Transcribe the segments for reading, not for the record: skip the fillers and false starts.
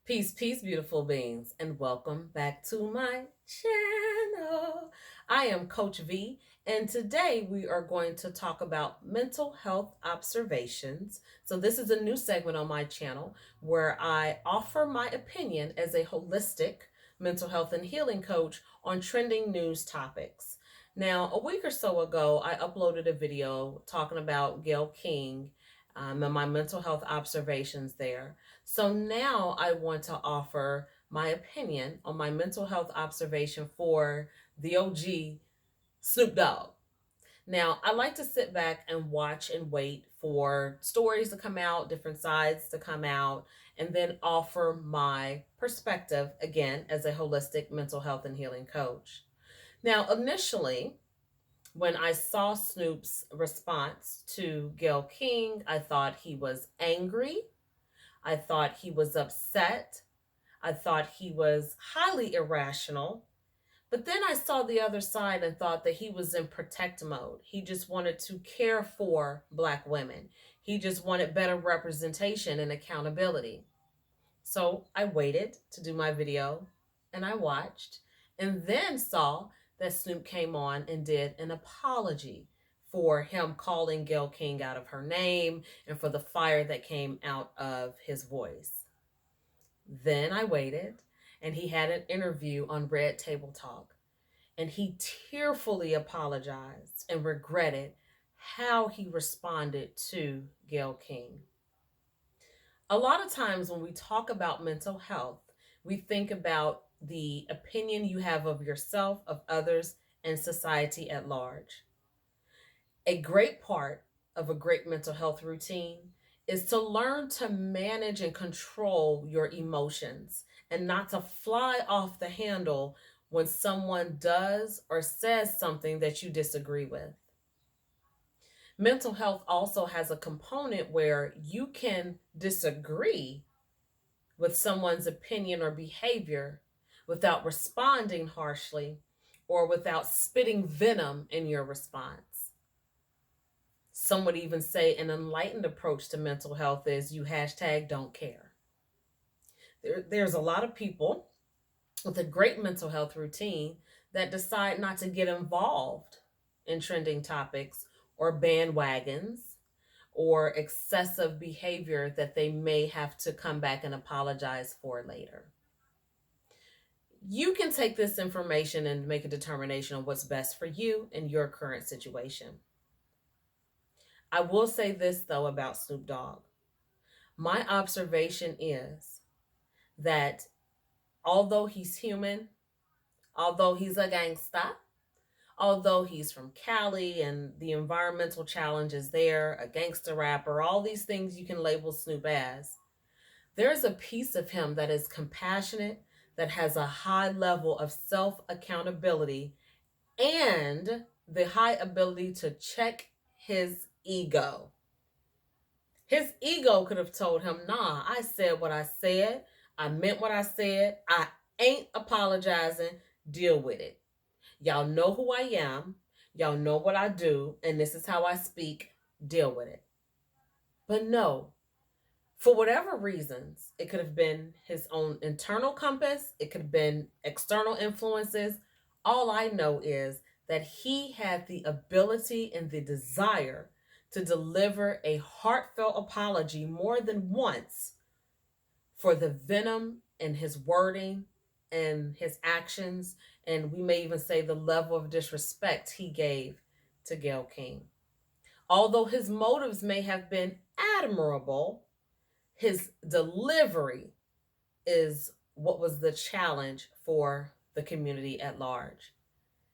Peace, peace, beautiful beings, and welcome back to my channel. I am Coach V, and today we are going to talk about mental health observations. So, this is a new segment on my channel where I offer my opinion as a holistic mental health and healing coach on trending news topics. Now, a week or so ago, I uploaded a video talking about Gayle King and my mental health observations there. So now I want to offer my opinion on my mental health observation for the OG Snoop Dogg. Now, I like to sit back and watch and wait for stories to come out, different sides to come out, and then offer my perspective again as a holistic mental health and healing coach. Now, initially, when I saw Snoop's response to Gayle King, I thought he was angry. I thought he was upset. I thought he was highly irrational. But then I saw the other side and thought that he was in protect mode. He just wanted to care for Black women. He just wanted better representation and accountability. So I waited to do my video and I watched and then saw that Snoop came on and did an apology for him calling Gayle King out of her name and for the fire that came out of his voice. Then I waited and he had an interview on Red Table Talk and he tearfully apologized and regretted how he responded to Gayle King. A lot of times when we talk about mental health, we think about the opinion you have of yourself, of others, and society at large. A great part of a great mental health routine is to learn to manage and control your emotions and not to fly off the handle when someone does or says something that you disagree with. Mental health also has a component where you can disagree with someone's opinion or behavior without responding harshly or without spitting venom in your response. Some would even say an enlightened approach to mental health is you hashtag don't care. There's a lot of people with a great mental health routine that decide not to get involved in trending topics or bandwagons or excessive behavior that they may have to come back and apologize for later. You can take this information and make a determination on what's best for you in your current situation. I will say this though about Snoop Dogg. My observation is that although he's human, although he's a gangsta, although he's from Cali and the environmental challenges there, a gangster rapper, all these things you can label Snoop as, there's a piece of him that is compassionate, that has a high level of self accountability, and the high ability to check his ego. His ego could have told him, nah, I said what I said. I meant what I said. I ain't apologizing. Deal with it. Y'all know who I am. Y'all know what I do. And this is how I speak. Deal with it. But no, for whatever reasons, it could have been his own internal compass, it could have been external influences. All I know is that he had the ability and the desire to deliver a heartfelt apology more than once for the venom in his wording and his actions, and we may even say the level of disrespect he gave to Gayle King. Although his motives may have been admirable, his delivery is what was the challenge for the community at large.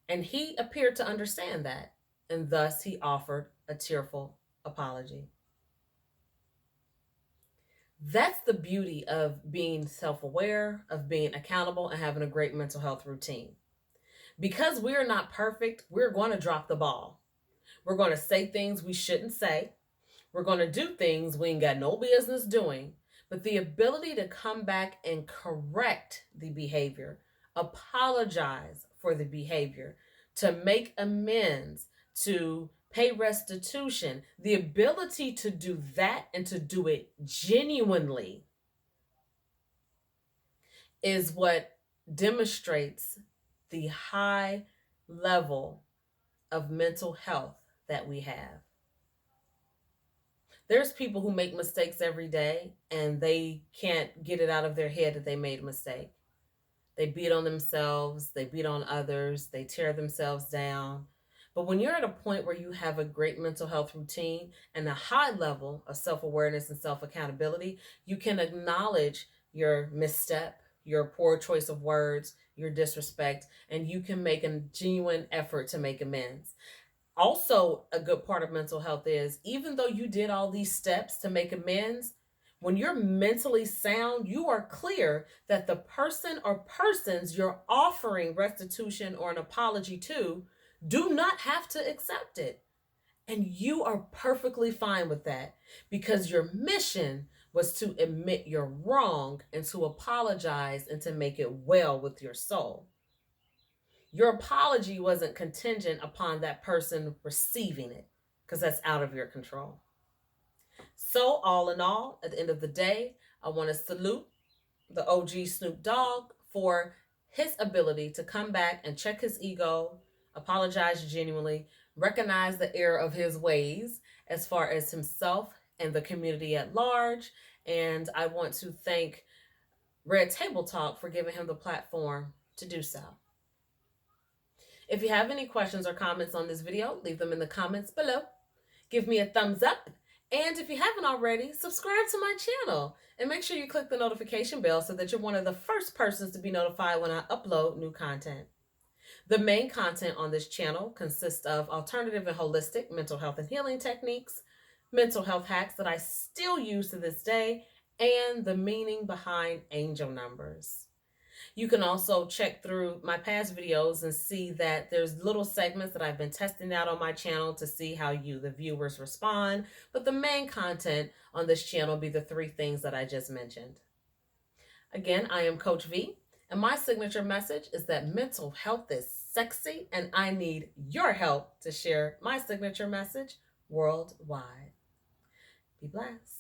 And he appeared to understand that, and thus he offered a tearful apology. That's the beauty of being self aware, of being accountable, and having a great mental health routine. Because we're not perfect, we're going to drop the ball. We're going to say things we shouldn't say. We're going to do things we ain't got no business doing. But the ability to come back and correct the behavior, apologize for the behavior, to make amends, to pay restitution, the ability to do that and to do it genuinely is what demonstrates the high level of mental health that we have. There's people who make mistakes every day and they can't get it out of their head that they made a mistake. They beat on themselves, they beat on others, they tear themselves down. But when you're at a point where you have a great mental health routine and a high level of self awareness and self accountability, you can acknowledge your misstep, your poor choice of words, your disrespect, and you can make a genuine effort to make amends. Also, a good part of mental health is even though you did all these steps to make amends, when you're mentally sound, you are clear that the person or persons you're offering restitution or an apology to do not have to accept it. And you are perfectly fine with that because your mission was to admit you're wrong and to apologize and to make it well with your soul. Your apology wasn't contingent upon that person receiving it because that's out of your control. So, all in all, at the end of the day, I want to salute the OG Snoop Dogg for his ability to come back and check his ego, apologize genuinely, recognize the error of his ways as far as himself and the community at large. And I want to thank Red Table Talk for giving him the platform to do so. If you have any questions or comments on this video, leave them in the comments below. Give me a thumbs up. And if you haven't already, subscribe to my channel. And make sure you click the notification bell so that you're one of the first persons to be notified when I upload new content. The main content on this channel consists of alternative and holistic mental health and healing techniques, mental health hacks that I still use to this day, and the meaning behind angel numbers. You can also check through my past videos and see that there's little segments that I've been testing out on my channel to see how you, the viewers, respond. But the main content on this channel will be the three things that I just mentioned. Again, I am Coach V, and my signature message is that mental health is sexy, and I need your help to share my signature message worldwide. Be blessed.